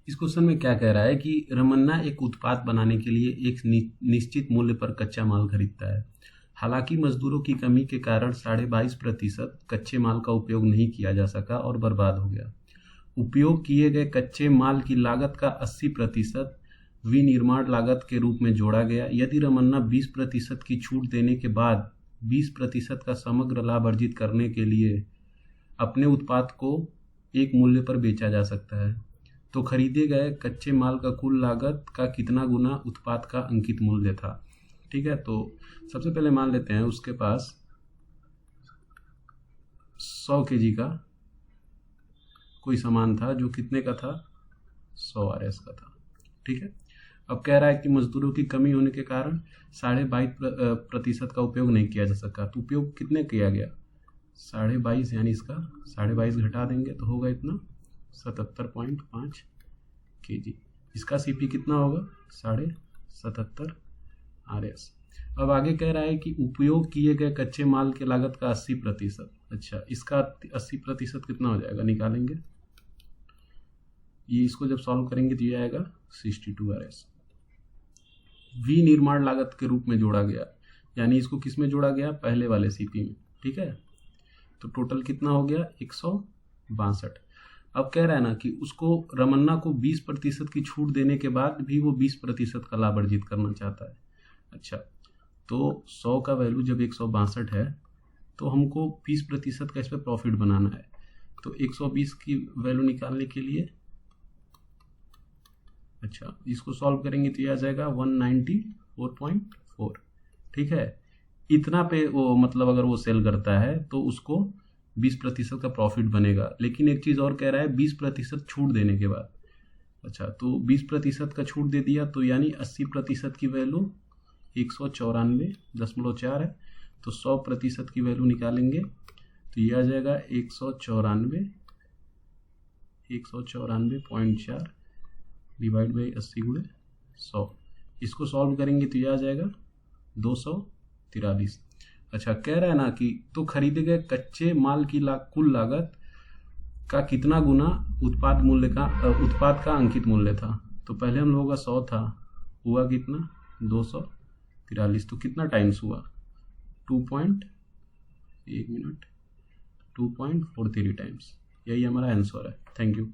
इस क्वेश्चन में क्या कह रहा है कि रमन्ना एक उत्पाद बनाने के लिए एक निश्चित मूल्य पर कच्चा माल खरीदता है। हालांकि मजदूरों की कमी के कारण 22.5% कच्चे माल का उपयोग नहीं किया जा सका और बर्बाद हो गया। उपयोग किए गए कच्चे माल की लागत का 80% विनिर्माण लागत के रूप में जोड़ा गया। यदि रमन्ना 20% की छूट देने के बाद 20% का समग्र लाभ अर्जित करने के लिए अपने उत्पाद को एक मूल्य पर बेचा जा सकता है, तो खरीदे गए कच्चे माल का कुल लागत का कितना गुना उत्पाद का अंकित मूल्य था। ठीक है, तो सबसे पहले मान लेते हैं उसके पास 100 kg का कोई सामान था जो कितने का था, 100 RS का था। ठीक है, अब कह रहा है कि मजदूरों की कमी होने के कारण 22.5% का उपयोग नहीं किया जा सका। तो उपयोग कितने किया गया, 22.5, यानी इसका 22.5 घटा देंगे तो होगा इतना 77.5 kg। इसका CP कितना होगा, 77.5 RS। अब आगे कह रहा है कि उपयोग किए गए कच्चे माल की लागत का 80%। अच्छा, इसका 80% कितना हो जाएगा, निकालेंगे। ये इसको जब सॉल्व करेंगे तो ये आएगा 62 RS। विनिर्माण लागत के रूप में जोड़ा गया, यानी इसको किस में जोड़ा गया, पहले वाले CP में। ठीक है, तो टोटल कितना हो गया, 162। अब कह रहा है ना कि उसको रमन्ना को 20% की छूट देने के बाद भी वो 20% का लाभ अर्जित करना चाहता है। अच्छा, तो 100 का वैल्यू जब 162 है तो हमको 20% का इस पर प्रॉफिट बनाना है। तो 120 की वैल्यू निकालने के लिए, अच्छा, इसको सॉल्व करेंगे तो ये आ जाएगा 194.4। ठीक है, इतना पे वो मतलब अगर वो सेल करता है तो उसको 20% का प्रॉफिट बनेगा। लेकिन एक चीज़ और कह रहा है, 20% छूट देने के बाद। अच्छा, तो 20% का छूट दे दिया तो यानी 80% की वैल्यू 194.4 है। तो 100% की वैल्यू निकालेंगे तो ये आ जाएगा 194.4 डिवाइड बाई 80 गुणे 100। इसको सॉल्व करेंगे तो ये आ जाएगा 243। अच्छा, कह रहा है ना कि तो खरीदे गए कच्चे माल की कुल लागत का कितना गुना उत्पाद का अंकित मूल्य था। तो पहले हम लोगों का 100 था, हुआ कितना, 243। तो कितना टाइम्स हुआ, 2.43 टाइम्स। यही हमारा आंसर है। Thank you.